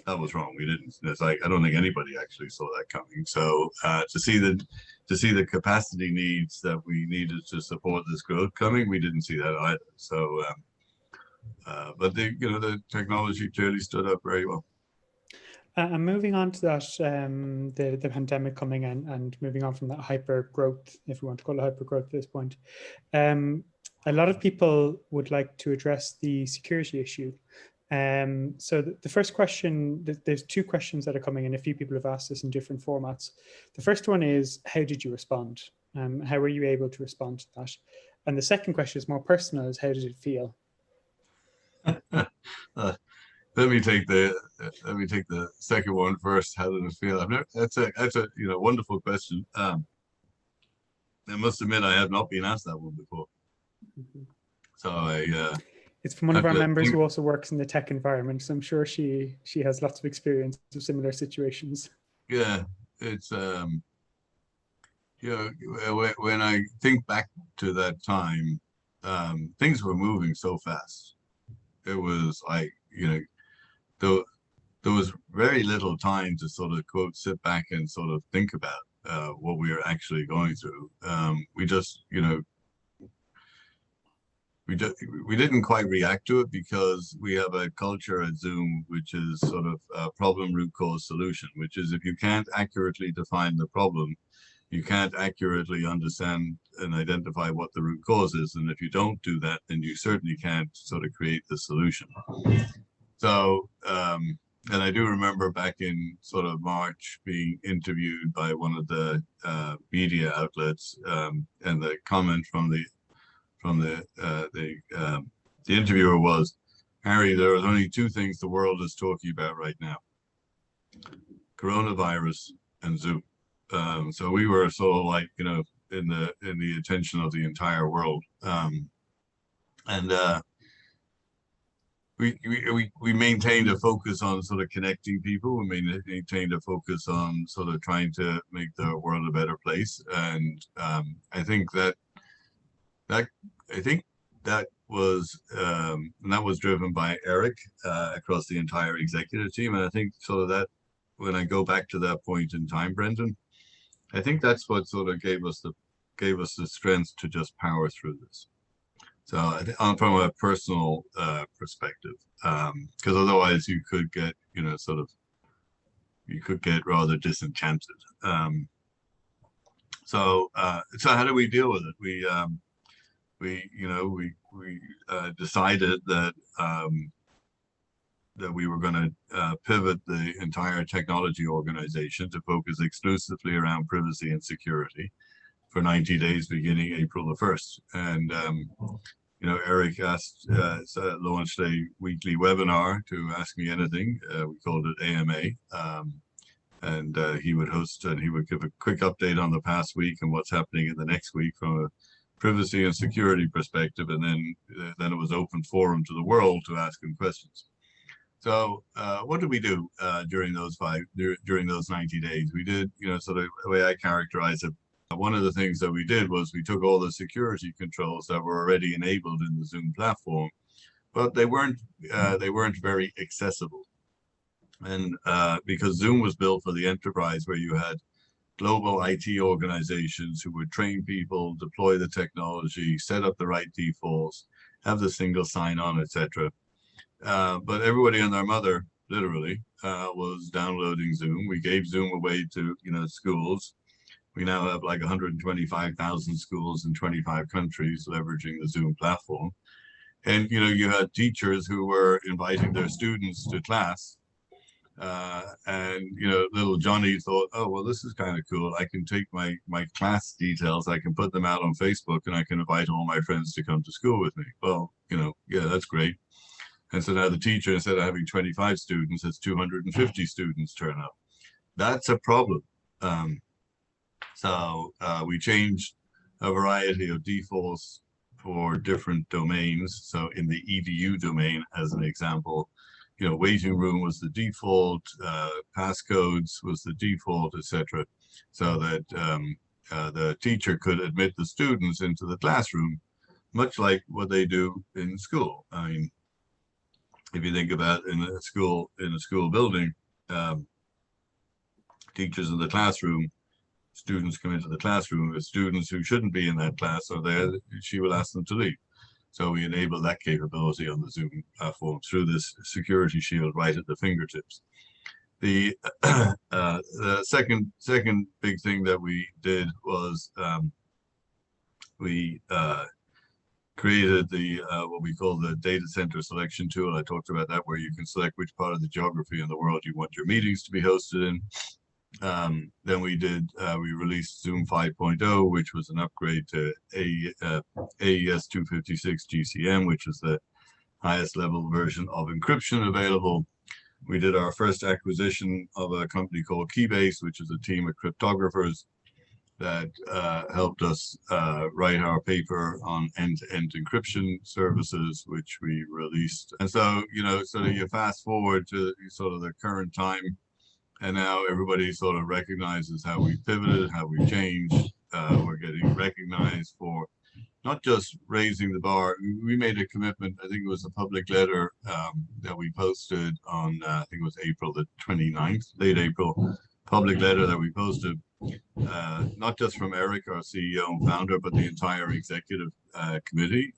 that was wrong. We didn't. It's like I don't think anybody actually saw that coming. So to see the capacity needs that we needed to support this growth coming, we didn't see that either. So, but the technology clearly stood up very well. And moving on to that, the pandemic coming in and moving on from that hyper growth, if we want to call it hyper growth at this point, a lot of people would like to address the security issue. So the first question, there's two questions that are coming in. A few people have asked this in different formats. The first one is, how did you respond? How were you able to respond to that? And the second question is more personal, is how did it feel? Let me take the second one first. How did it feel? That's a wonderful question. I must admit I have not been asked that one before. So it's from one of our members who also works in the tech environment, so I'm sure she has lots of experience of similar situations. Yeah, it's when I think back to that time, things were moving so fast. It was like there was very little time to sort of quote sit back and sort of think about. what we are actually going through. We just, you know, we didn't quite react to it because we have a culture at Zoom which is sort of problem, root cause, solution, which is if you can't accurately define the problem, you can't accurately understand and identify what the root cause is. And if you don't do that, then you certainly can't sort of create the solution. So, and I do remember back in sort of March being interviewed by one of the media outlets, and the comment from the interviewer was, "Harry, there are only two things the world is talking about right now: coronavirus and Zoom." So we were sort of like, you know, in the attention of the entire world, and we maintained a focus on sort of connecting people. We maintained a focus on sort of trying to make the world a better place, and I think that was and that was driven by Eric across the entire executive team. And I think sort of that, when I go back to that point in time, Brendan, I think that's what sort of gave us the strength to just power through this. So I think from a personal perspective, because otherwise you could get, you know, sort of, you could get rather disenchanted. So how do we deal with it? We decided that that we were going to pivot the entire technology organization to focus exclusively around privacy and security for 90 days beginning April the 1st. And you know, Eric launched a weekly webinar to Ask Me Anything. We called it AMA. And he would host, and he would give a quick update on the past week and what's happening in the next week from a privacy and security perspective. And then it was open forum to the world to ask him questions. So what did we do during those 90 days? We did, you know, sort of the way I characterize it, one of the things that we did was we took all the security controls that were already enabled in the Zoom platform, but they weren't very accessible. And because Zoom was built for the enterprise, where you had global IT organizations who would train people, deploy the technology, set up the right defaults, have the single sign-on, etc. But everybody and their mother, literally, was downloading Zoom. We gave Zoom away to, you know, schools. We now have like 125,000 schools in 25 countries leveraging the Zoom platform. And, you know, you had teachers who were inviting their students to class. And, you know, little Johnny thought, oh, well, this is kind of cool. I can take my class details, I can put them out on Facebook, and I can invite all my friends to come to school with me. Well, you know, yeah, that's great. And so now the teacher, instead of having 25 students, has 250 students turn up. That's a problem. So we changed a variety of defaults for different domains. So in the EDU domain, as an example, you know, waiting room was the default, passcodes was the default, etc. So that the teacher could admit the students into the classroom, much like what they do in school. I mean, if you think about in a school building, teachers in the classroom, students come into the classroom. If students who shouldn't be in that class are there, she will ask them to leave. So we enable that capability on the Zoom platform through this security shield right at the fingertips. The second big thing that we did was we created the what we call the data center selection tool. I talked about that, where you can select which part of the geography in the world you want your meetings to be hosted in. Then we released Zoom 5.0, which was an upgrade to AES 256 GCM, which is the highest level version of encryption available. We did our first acquisition of a company called Keybase, which is a team of cryptographers that helped us write our paper on end-to-end encryption services, which we released. And so, you know, sort of you fast forward to sort of the current time, and now everybody sort of recognizes how we pivoted, how we changed. We're getting recognized for not just raising the bar. We made a commitment, I think it was a public letter that we posted on, I think it was April the 29th, late April, public letter that we posted not just from Eric, our CEO and founder, but the entire executive committee,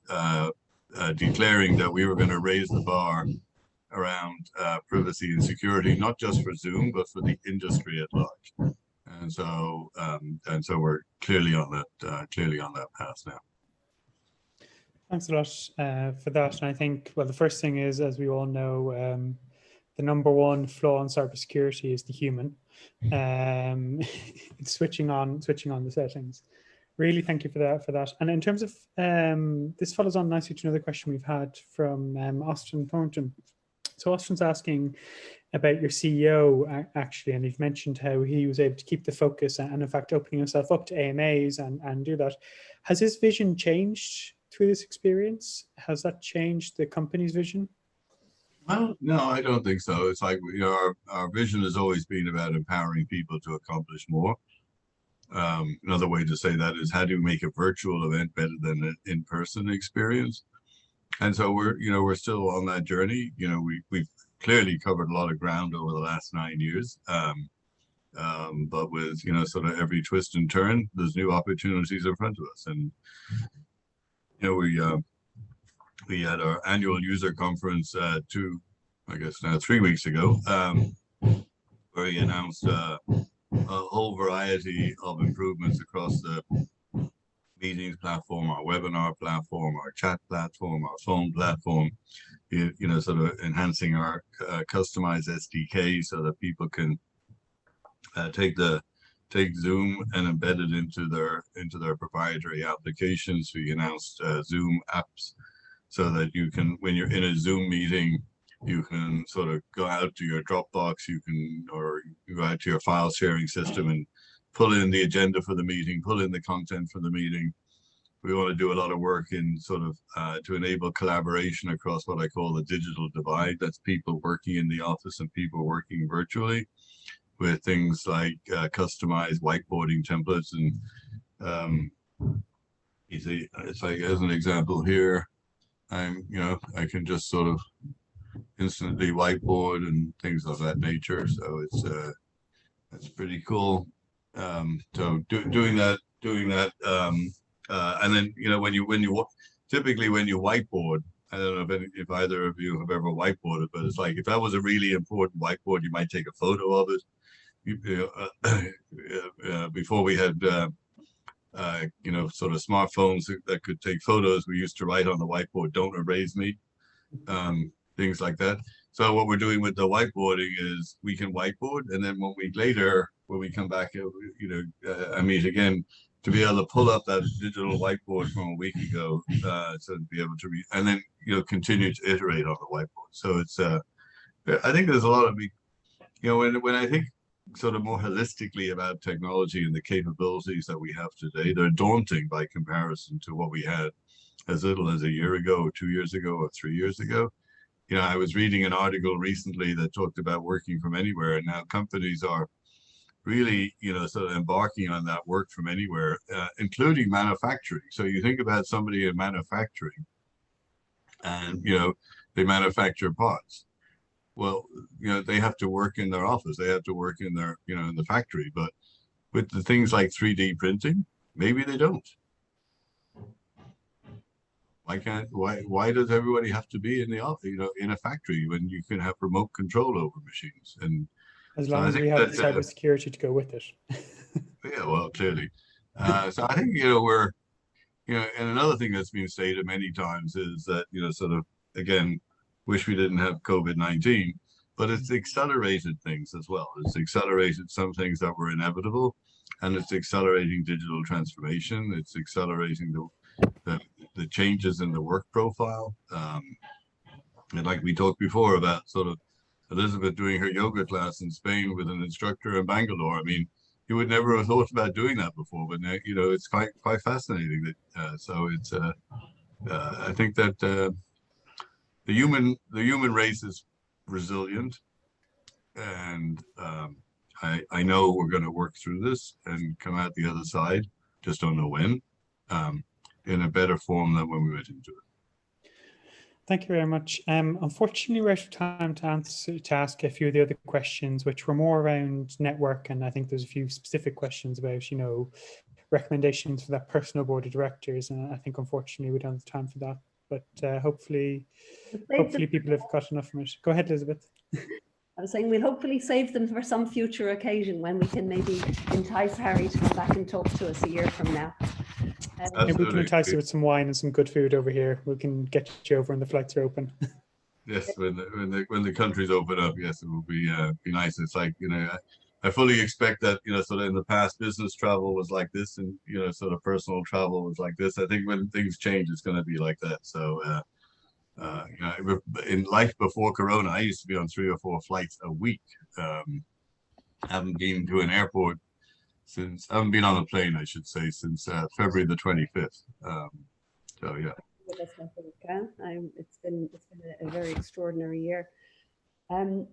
declaring that we were going to raise the bar around privacy and security, not just for Zoom, but for the industry at large. And so we're clearly on that path now. Thanks a lot for that. And I think, well, the first thing is, as we all know, the number one flaw in cybersecurity is the human. It's switching on the settings. Really, thank you for that. And in terms of this follows on nicely to another question we've had from Austin Thornton. So Austin's asking about your CEO actually, and you've mentioned how he was able to keep the focus and in fact opening himself up to AMAs and do that. Has his vision changed through this experience? Has that changed the company's vision? Well, no, I don't think so. It's like, you know, our vision has always been about empowering people to accomplish more. Another way to say that is, how do you make a virtual event better than an in-person experience? And so we're still on that journey. You know, we've clearly covered a lot of ground over the last 9 years. But with, you know, sort of every twist and turn, there's new opportunities in front of us. And, you know, we had our annual user conference 3 weeks ago, where we announced a whole variety of improvements across the meetings platform, our webinar platform, our chat platform, our phone platform, you know, sort of enhancing our customized SDK so that people can take Zoom and embed it into their proprietary applications. We announced Zoom apps so that you can, when you're in a Zoom meeting, you can sort of go out to your Dropbox, or you go out to your file sharing system and pull in the agenda for the meeting, pull in the content for the meeting. We want to do a lot of work in sort of to enable collaboration across what I call the digital divide. That's people working in the office and people working virtually, with things like customized whiteboarding templates. And you see, it's like, as an example here, I can just sort of instantly whiteboard and things of that nature. So it's pretty cool. So doing that, and then, you know, when you typically when you whiteboard, I don't know if either of you have ever whiteboarded, but it's like, if that was a really important whiteboard, you might take a photo of it. Before we had you know, sort of smartphones that could take photos, we used to write on the whiteboard, "Don't erase me," things like that. So what we're doing with the whiteboarding is we can whiteboard, and then 1 week later, when we come back, you know, I meet again, to be able to pull up that digital whiteboard from a week ago, so to be able to read, and then, you know, continue to iterate on the whiteboard. So it's, I think there's a lot of, you know, when I think sort of more holistically about technology and the capabilities that we have today, they're daunting by comparison to what we had as little as a year ago, or 2 years ago, or 3 years ago. You know, I was reading an article recently that talked about working from anywhere, and now companies are really, you know, sort of embarking on that work from anywhere, including manufacturing. So you think about somebody in manufacturing, and, you know, they manufacture parts. Well, you know, they have to work in their office, they have to work in their, you know, in the factory. But with the things like 3D printing, maybe they don't. Why does everybody have to be in the office, you know, in a factory, when you can have remote control over machines? And as long as we have cybersecurity to go with it. Yeah, well, clearly. So I think, you know, and another thing that's been stated many times is that, you know, sort of, again, wish we didn't have COVID-19, but it's accelerated things as well. It's accelerated some things that were inevitable, and it's accelerating digital transformation. It's accelerating the changes in the work profile. And like we talked before about sort of Elizabeth doing her yoga class in Spain with an instructor in Bangalore. I mean, you would never have thought about doing that before, but now, you know, it's quite fascinating. That so it's I think that the human race is resilient, and I know we're going to work through this and come out the other side. Just don't know when, in a better form than when we went into it. Thank you very much. Unfortunately, we're out of time to ask a few of the other questions, which were more around network, and I think there's a few specific questions about, you know, recommendations for that personal board of directors, and I think unfortunately we don't have time for that. But hopefully people have got enough from it. Go ahead, Elizabeth. I was saying we'll hopefully save them for some future occasion when we can maybe entice Harry to come back and talk to us a year from now. Maybe we can entice you with some wine and some good food over here. We can get you over when the flights are open. Yes, when the countries open up, yes, it will be nice. It's like, you know, I fully expect that, you know, sort of in the past business travel was like this, and, you know, sort of personal travel was like this. I think when things change, it's going to be like that. So, you know, in life before Corona, I used to be on 3 or 4 flights a week. I haven't been to an airport since, I haven't been on a plane, I should say, since February the 25th. So, yeah. It's been a very extraordinary year.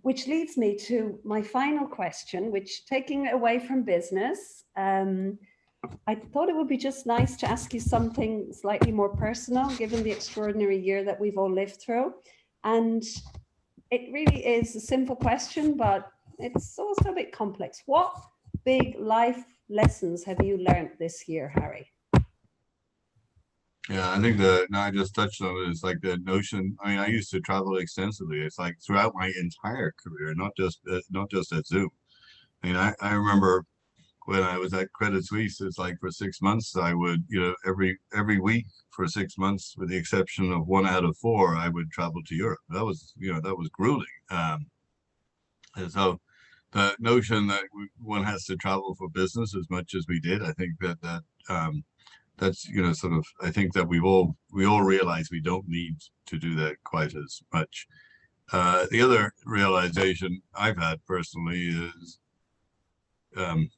Which leads me to my final question, which, taking it away from business, I thought it would be just nice to ask you something slightly more personal, given the extraordinary year that we've all lived through. And it really is a simple question, but it's also a bit complex. What big life lessons have you learned this year, Harry? Yeah, I think I just touched on it. It's like the notion. I mean, I used to travel extensively. It's like throughout my entire career, not just at Zoom. I mean, I remember when I was at Credit Suisse, it's like for 6 months, I would, you know, every week for 6 months, with the exception of 1 out of 4, I would travel to Europe. That was, you know, that was grueling. And so the notion that one has to travel for business as much as we did, I think that's, you know, sort of, I think that we all realize we don't need to do that quite as much. The other realization I've had personally is, and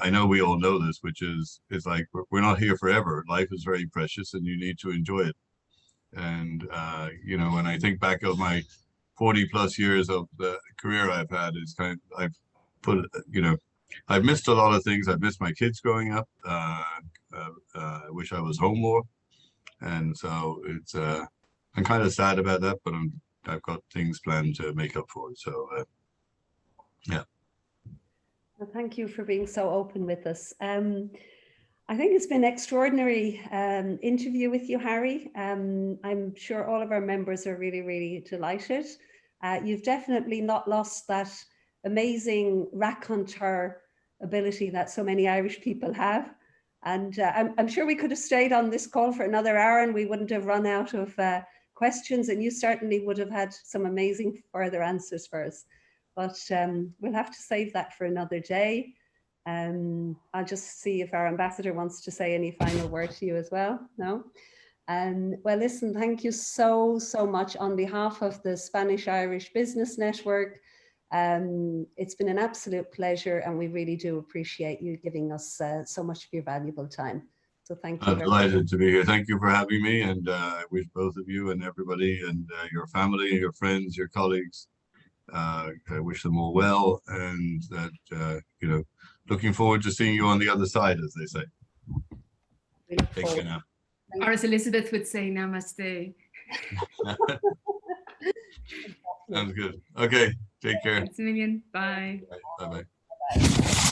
I know we all know this, which is, it's like, we're not here forever. Life is very precious and you need to enjoy it. And, you know, when I think back of my 40 plus years of the career I've had, it's kind of, I've put, you know, I've missed a lot of things. I've missed my kids growing up. I wish I was home more. And so it's, I'm kind of sad about that, but I've got things planned to make up for it. So, yeah. Well, thank you for being so open with us. I think it's been an extraordinary interview with you, Harry. I'm sure all of our members are really, really delighted. You've definitely not lost that amazing raconteur ability that so many Irish people have. And I'm sure we could have stayed on this call for another hour and we wouldn't have run out of questions, and you certainly would have had some amazing further answers for us. But we'll have to save that for another day. I'll just see if our ambassador wants to say any final word to you as well. No? Well, listen, thank you so much on behalf of the Spanish-Irish Business Network. It's been an absolute pleasure, and we really do appreciate you giving us so much of your valuable time. So thank you. I'm delighted to be here. Thank you for having me, and I wish both of you and everybody and your family, your friends, your colleagues, I wish them all well, and that, you know, looking forward to seeing you on the other side, as they say. Take care now. Or as Elizabeth would say, namaste. Sounds good. Okay, take care. Thanks a million. Bye. Bye-bye.